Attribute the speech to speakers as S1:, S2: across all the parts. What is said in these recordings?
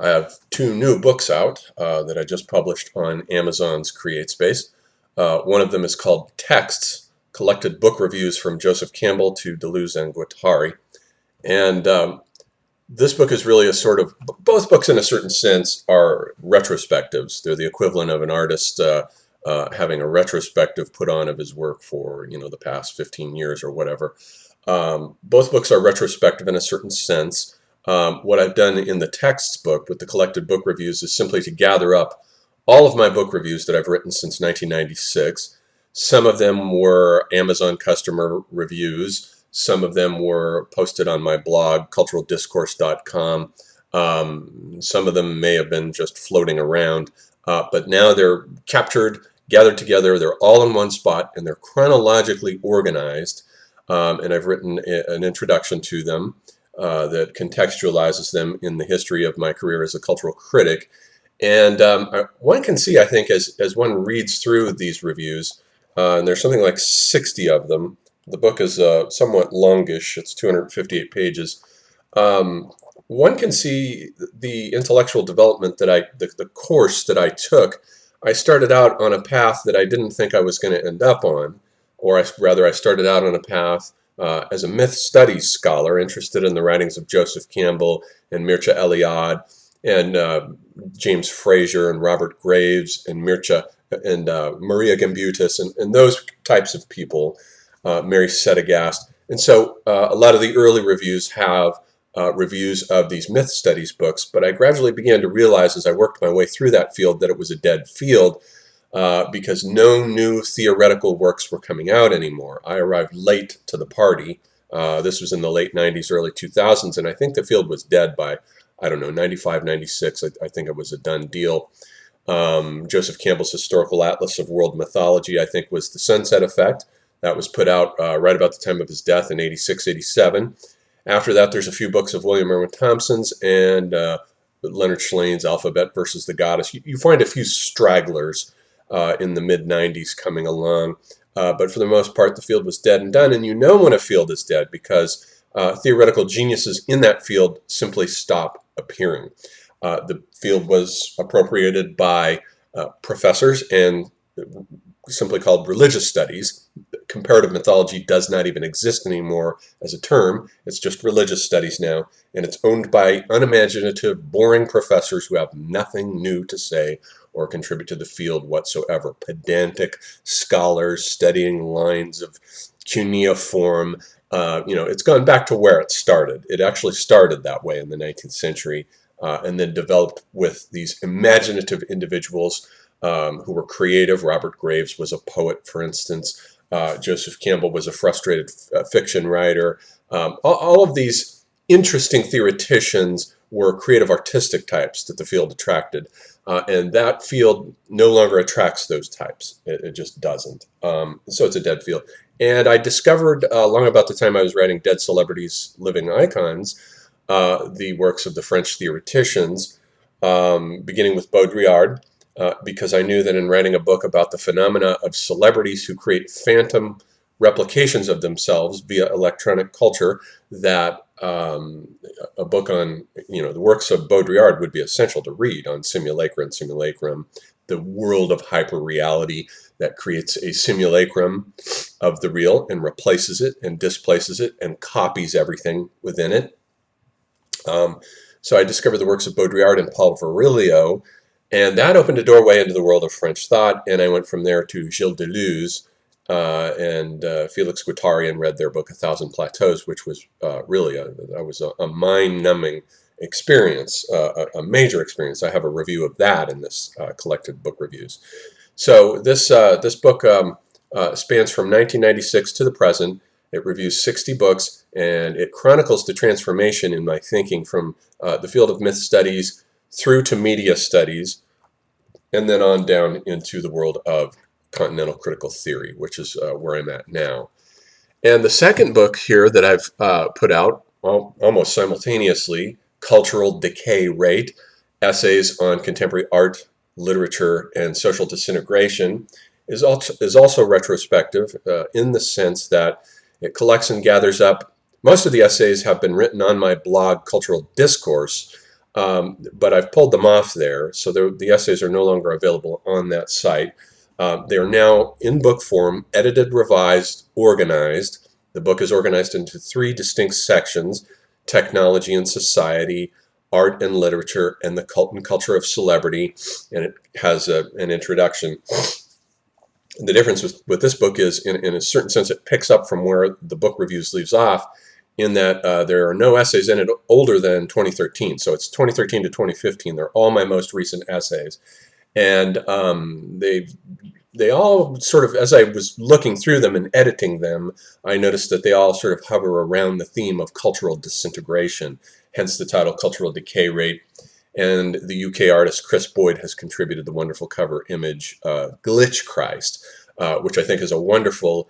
S1: I have two new books out that I just published on Amazon's CreateSpace. One of them is called Texts, Collected Book Reviews from Joseph Campbell to Deleuze and Guattari. And this book is really a sort of, both books in a certain sense are retrospectives. They're the equivalent of an artist having a retrospective put on of his work for, the past 15 years or whatever. Both books are retrospective in a certain sense. What I've done in the Texts book with the collected book reviews is simply to gather up all of my book reviews that I've written since 1996. Some of them were Amazon customer reviews. Some of them were posted on my blog, culturaldiscourse.com. Some of them may have been just floating around, but now they're captured, gathered together. They're all in one spot, and they're chronologically organized. And I've written an introduction to them that contextualizes them in the history of my career as a cultural critic. And one can see, I think, as one reads through these reviews, and there's something like 60 of them. The book is somewhat longish. It's 258 pages. One can see the intellectual development that the course that I took. I started out on a path that I didn't think I was going to end up on, or rather I started out on a path as a myth studies scholar interested in the writings of Joseph Campbell and Mircea Eliade and James Fraser and Robert Graves and Maria Gambutis and those types of people. Mary Sedagast. And so a lot of the early reviews have reviews of these myth studies books, but I gradually began to realize as I worked my way through that field that it was a dead field because no new theoretical works were coming out anymore. I arrived late to the party. This was in the late 90s, early 2000s, and I think the field was dead by, 95, 96. I think it was a done deal. Joseph Campbell's Historical Atlas of World Mythology, I think, was the sunset effect. That was put out right about the time of his death in 86, 87. After that, there's a few books of William Irwin Thompson's and Leonard Schlane's Alphabet versus the Goddess. You find a few stragglers in the mid-90s coming along. But for the most part, the field was dead and done. And you know when a field is dead because theoretical geniuses in that field simply stop appearing. The field was appropriated by professors and simply called religious studies. Comparative mythology does not even exist anymore as a term. It's just religious studies now, and it's owned by unimaginative, boring professors who have nothing new to say or contribute to the field whatsoever. Pedantic scholars studying lines of cuneiform. It's gone back to where it started. It actually started that way in the 19th century and then developed with these imaginative individuals who were creative. Robert Graves was a poet, for instance. Joseph Campbell was a frustrated fiction writer. All of these interesting theoreticians were creative artistic types that the field attracted. And that field no longer attracts those types. It just doesn't. So it's a dead field. And I discovered, long about the time I was writing Dead Celebrities, Living Icons, the works of the French theoreticians, beginning with Baudrillard, because I knew that in writing a book about the phenomena of celebrities who create phantom replications of themselves via electronic culture, that a book on the works of Baudrillard would be essential to read on simulacra and simulacrum, the world of hyperreality that creates a simulacrum of the real and replaces it and displaces it and copies everything within it. So I discovered the works of Baudrillard and Paul Virilio, and that opened a doorway into the world of French thought, and I went from there to Gilles Deleuze and Felix Guattari and read their book, A Thousand Plateaus, which was really a mind-numbing experience, a major experience. I have a review of that in this collected book reviews. So this book spans from 1996 to the present. It reviews 60 books, and it chronicles the transformation in my thinking from the field of myth studies through to media studies, and then on down into the world of continental critical theory, which is where I'm at now. And the second book here that I've put out almost simultaneously, Cultural Decay Rate, Essays on Contemporary Art, Literature, and Social Disintegration, is also retrospective in the sense that it collects and gathers up. Most of the essays have been written on my blog, Cultural Discourse, but I've pulled them off there, so the essays are no longer available on that site. They are now in book form, edited, revised, organized. The book is organized into 3 distinct sections: technology and society, art and literature, and the cult and culture of celebrity, and it has an introduction. The difference with this book is, in a certain sense, it picks up from where the book reviews leaves off, in that there are no essays in it older than 2013. So it's 2013 to 2015. They're all my most recent essays. And they all sort of, as I was looking through them and editing them, I noticed that they all sort of hover around the theme of cultural disintegration, hence the title Cultural Decay Rate. And the UK artist Chris Boyd has contributed the wonderful cover image, Glitch Christ, which I think is a wonderful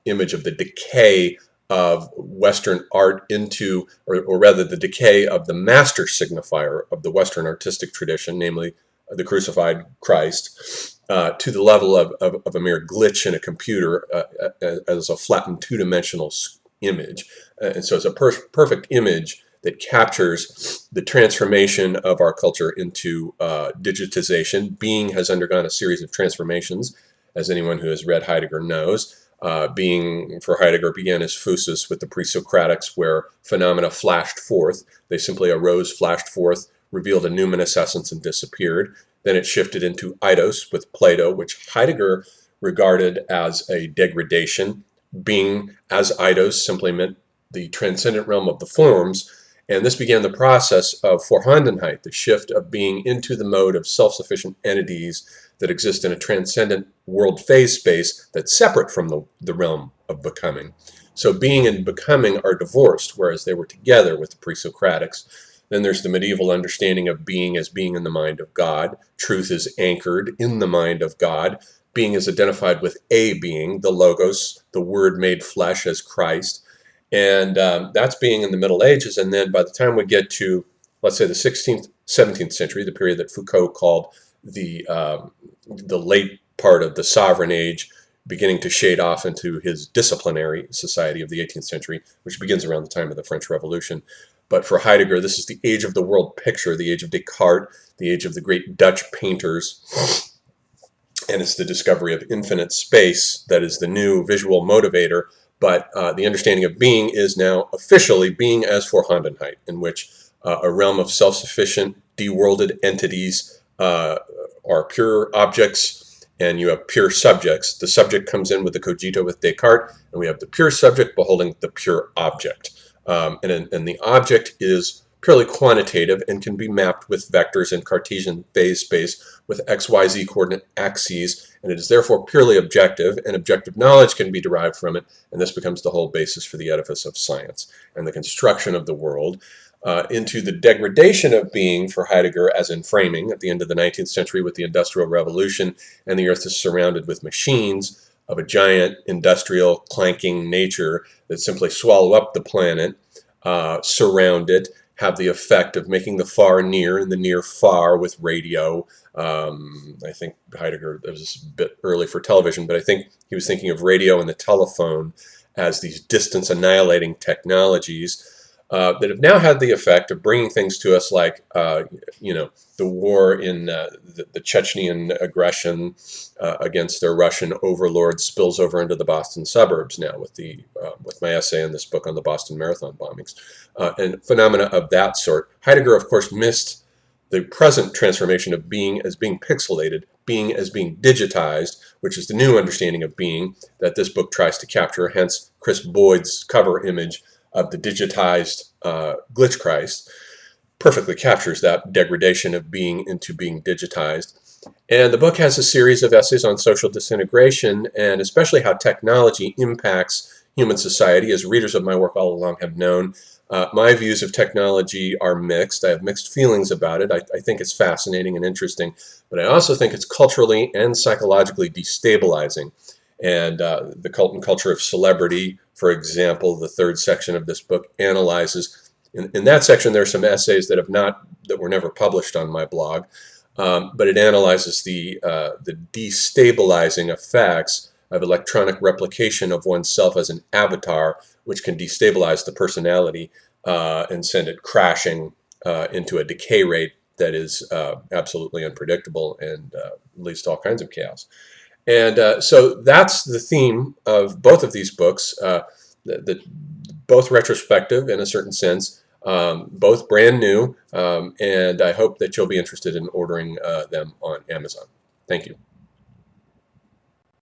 S1: image of the decay of Western art into, or rather the decay of the master signifier of the Western artistic tradition, namely the crucified Christ, to the level of a mere glitch in a computer as a flattened two-dimensional image. And so it's a perfect image that captures the transformation of our culture into digitization. Being has undergone a series of transformations, as anyone who has read Heidegger knows. Being, for Heidegger, began as physis with the pre-Socratics, where phenomena flashed forth. They simply arose, flashed forth, revealed a numinous essence, and disappeared. Then it shifted into eidos with Plato, which Heidegger regarded as a degradation. Being as eidos simply meant the transcendent realm of the forms, and this began the process of Vorhandenheit, the shift of being into the mode of self-sufficient entities that exist in a transcendent world phase space that's separate from the realm of becoming. So being and becoming are divorced, whereas they were together with the pre-Socratics. Then there's the medieval understanding of being as being in the mind of God. Truth is anchored in the mind of God. Being is identified with a being, the Logos, the Word made flesh as Christ. And that's being in the Middle Ages. And then by the time we get to, let's say, the 16th, 17th century, the period that Foucault called the late part of the Sovereign Age, beginning to shade off into his disciplinary society of the 18th century, which begins around the time of the French Revolution. But for Heidegger, this is the age of the world picture, the age of Descartes, the age of the great Dutch painters, and it's the discovery of infinite space that is the new visual motivator. But the understanding of being is now officially being as Vorhandenheit, in which a realm of self-sufficient, deworlded entities are pure objects, and you have pure subjects. The subject comes in with the cogito with Descartes, and we have the pure subject beholding the pure object. And the object is purely quantitative and can be mapped with vectors in Cartesian phase space with XYZ coordinate axes, and it is therefore purely objective, and objective knowledge can be derived from it, and this becomes the whole basis for the edifice of science and the construction of the world. Into the degradation of being for Heidegger, as in framing at the end of the 19th century with the Industrial Revolution, and the earth is surrounded with machines of a giant industrial clanking nature that simply swallow up the planet, surround it, have the effect of making the far near and the near far with radio. I think Heidegger, it was a bit early for television, but I think he was thinking of radio and the telephone as these distance annihilating technologies that have now had the effect of bringing things to us like, the war in the Chechnyan aggression against their Russian overlords spills over into the Boston suburbs now with my essay in this book on the Boston Marathon bombings. And phenomena of that sort. Heidegger, of course, missed the present transformation of being as being pixelated, being as being digitized, which is the new understanding of being that this book tries to capture, hence Chris Boyd's cover image of the digitized Glitch Christ perfectly captures that degradation of being into being digitized. And the book has a series of essays on social disintegration and especially how technology impacts human society. As readers of my work all along have known, my views of technology are mixed. I have mixed feelings about it. I think it's fascinating and interesting, but I also think it's culturally and psychologically destabilizing. And the cult and culture of celebrity, for example, the third section of this book analyzes. In that section, there are some essays that were never published on my blog, but it analyzes the destabilizing effects of electronic replication of oneself as an avatar, which can destabilize the personality and send it crashing into a decay rate that is absolutely unpredictable and leads to all kinds of chaos. And so that's the theme of both of these books, both retrospective in a certain sense, both brand new, and I hope that you'll be interested in ordering them on Amazon. Thank you.